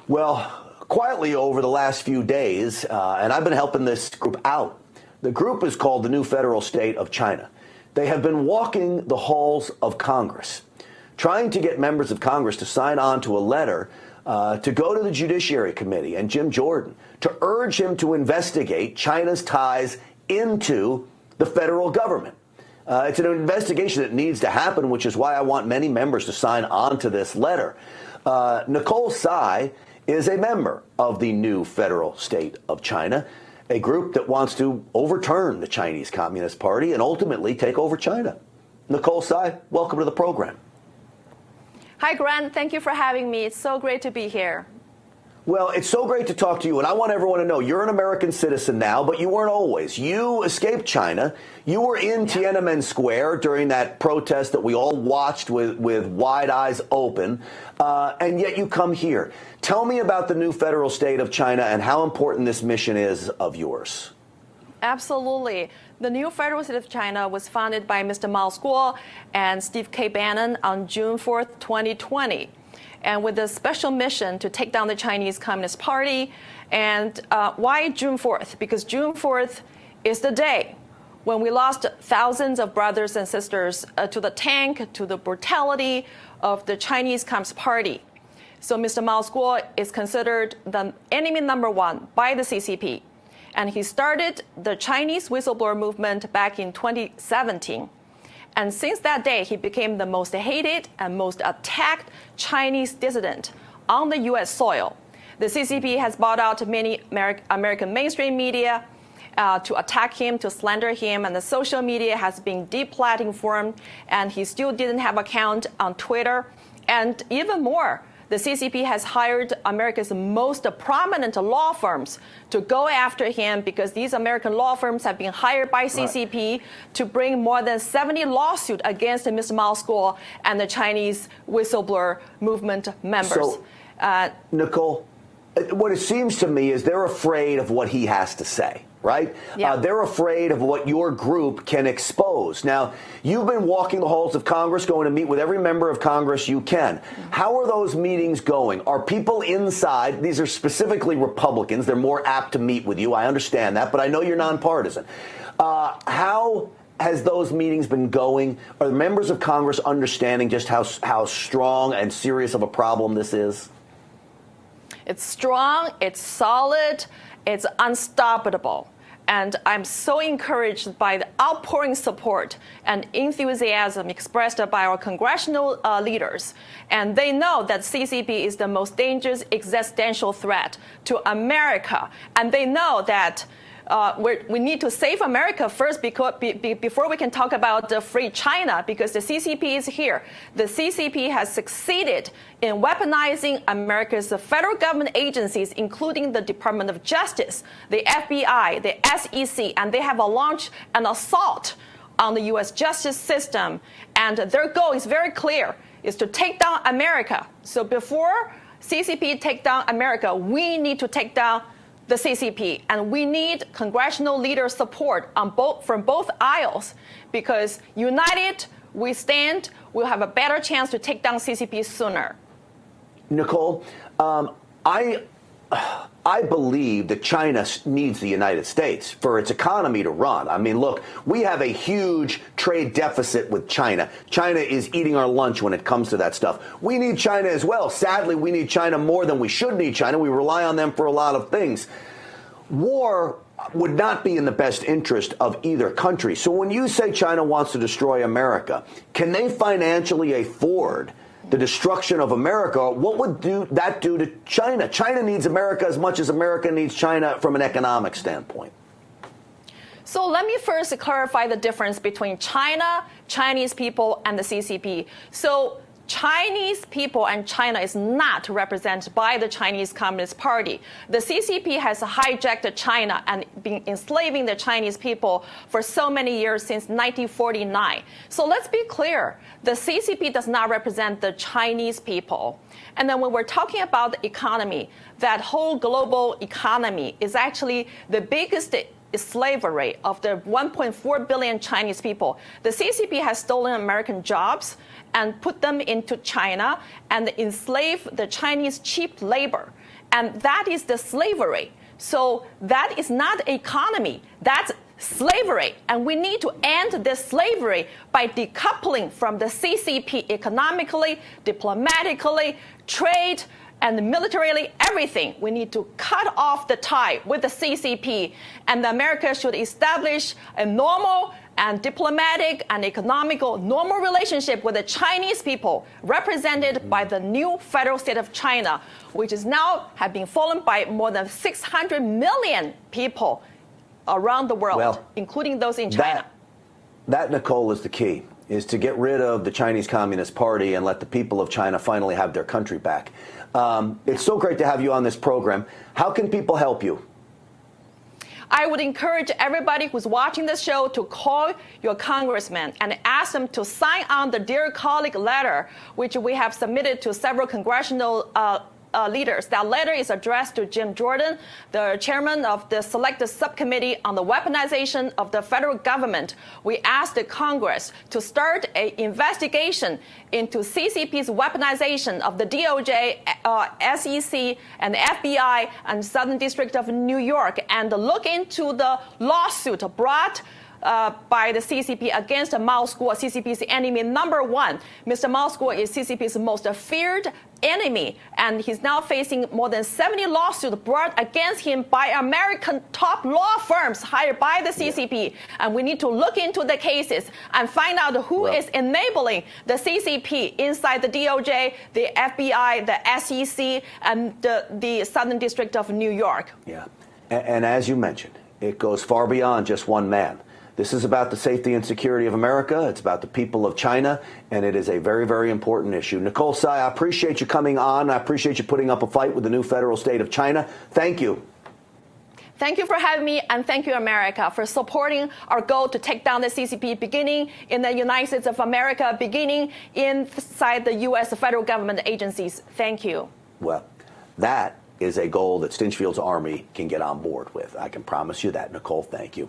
Well, quietly over the last few days, and I've been helping this group out. The group is called the New Federal State of China. They have been walking the halls of Congress, trying to get members of Congress to sign on to a letter to go to the Judiciary Committee and Jim Jordan to urge him to investigate China's ties into the federal government. It's an investigation that needs to happen, which is why I want many members to sign on to this letter. Nicole Tsai is a member of the New Federal State of China, a group that wants to overturn the Chinese Communist Party and ultimately take over China. Nicole Tsai, welcome to the program. Hi, Grant. Thank you for having me. It's so great to be here. Well, it's so great to talk to you, and I want everyone to know you're an American citizen now, but you weren't always. You escaped China. You were in Tiananmen Square during that protest that we all watched with wide eyes open, and yet you come here. Tell me about the New Federal State of China and how important this mission is of yours. Absolutely. The New Federal State of China was founded by Mr. Mao Guo and Steve K. Bannon on June 4th, 2020. And with a special mission to take down the Chinese Communist Party. And why June 4th? Because June 4th is the day when we lost thousands of brothers and sisters to the tank, to the brutality of the Chinese Communist Party. So Mr. Mao Guo is considered the enemy number one by the CCP. And he started the Chinese whistleblower movement back in 2017. And since that day, he became the most hated and most attacked Chinese dissident on the U.S. soil. The CCP has bought out many American mainstream media to attack him, to slander him, and the social media has been deplatformed, and he still didn't have an account on Twitter. And even more, the CCP has hired America's most prominent law firms to go after him because these American law firms have been hired by CCP to bring more than 70 lawsuits against Mr. Mao Guo and the Chinese whistleblower movement members. So, Nicole, what it seems to me is they're afraid of what he has to say. Right? Yeah. They're afraid of what your group can expose. Now, you've been walking the halls of Congress, going to meet with every member of Congress you can. How are those meetings going? Are people inside? These are specifically Republicans. They're more apt to meet with you. I understand that, but I know you're nonpartisan. How has those meetings been going? Are the members of Congress understanding just how strong and serious of a problem this is? It's strong, it's solid, it's unstoppable. And I'm so encouraged by the outpouring support and enthusiasm expressed by our congressional leaders. And they know that CCP is the most dangerous existential threat to America. And they know that we need to save America first before we can talk about the free China, because the CCP is here. The CCP has succeeded in weaponizing America's federal government agencies, including the Department of Justice, the FBI, the SEC, and they have launched an assault on the U.S. justice system. And their goal is very clear, is to take down America. So before CCP take down America, we need to take down the CCP, and we need congressional leader support from both aisles, because united we stand, we'll have a better chance to take down CCP sooner. Nicole, I believe that China needs the United States for its economy to run. I mean, look, we have a huge trade deficit with China. China is eating our lunch when it comes to that stuff. We need China as well. Sadly, we need China more than we should need China. We rely on them for a lot of things. War would not be in the best interest of either country. So when you say China wants to destroy America, can they financially afford the destruction of America? What would that do to China? China needs America as much as America needs China from an economic standpoint. So let me first clarify the difference between China, Chinese people, and the CCP. So Chinese people and China is not represented by the Chinese Communist Party. The CCP has hijacked China and been enslaving the Chinese people for so many years since 1949. So let's be clear. The CCP does not represent the Chinese people. And then when we're talking about the economy, that whole global economy is actually the biggest slavery of the 1.4 billion Chinese people. The CCP has stolen American jobs and put them into China and enslaved the Chinese cheap labor. And that is the slavery. So that is not economy. That's slavery. And we need to end this slavery by decoupling from the CCP economically, diplomatically, trade, and militarily, everything. We need to cut off the tie with the CCP. And America should establish a normal and diplomatic and economical normal relationship with the Chinese people, represented by the new federal state of China, which is now have been followed by more than 600 million people around the world, including those in China. That, Nicole, is the key, is to get rid of the Chinese Communist Party and let the people of China finally have their country back. It's so great to have you on this program. How can people help you? I would encourage everybody who's watching this show to call your congressman and ask them to sign on the Dear Colleague letter, which we have submitted to several congressional leaders. That letter is addressed to Jim Jordan, the chairman of the Select Subcommittee on the Weaponization of the Federal Government. We asked the Congress to start an investigation into CCP's weaponization of the DOJ, SEC, and the FBI and Southern District of New York, and look into the lawsuit brought by the CCP against Mao School, CCP's enemy number one. Mr. Mao School is CCP's most feared enemy, and he's now facing more than 70 lawsuits brought against him by American top law firms hired by the CCP. And we need to look into the cases and find out who is enabling the CCP inside the DOJ, the FBI, the SEC, and the Southern District of New York. Yeah, and as you mentioned, it goes far beyond just one man. This is about the safety and security of America. It's about the people of China, and it is a very, very important issue. Nicole Tsai, I appreciate you coming on. I appreciate you putting up a fight with the new federal state of China. Thank you. Thank you for having me, and thank you, America, for supporting our goal to take down the CCP, beginning in the United States of America, beginning inside the U.S. federal government agencies. Thank you. Well, that is a goal that Stinchfield's Army can get on board with. I can promise you that. Nicole, thank you.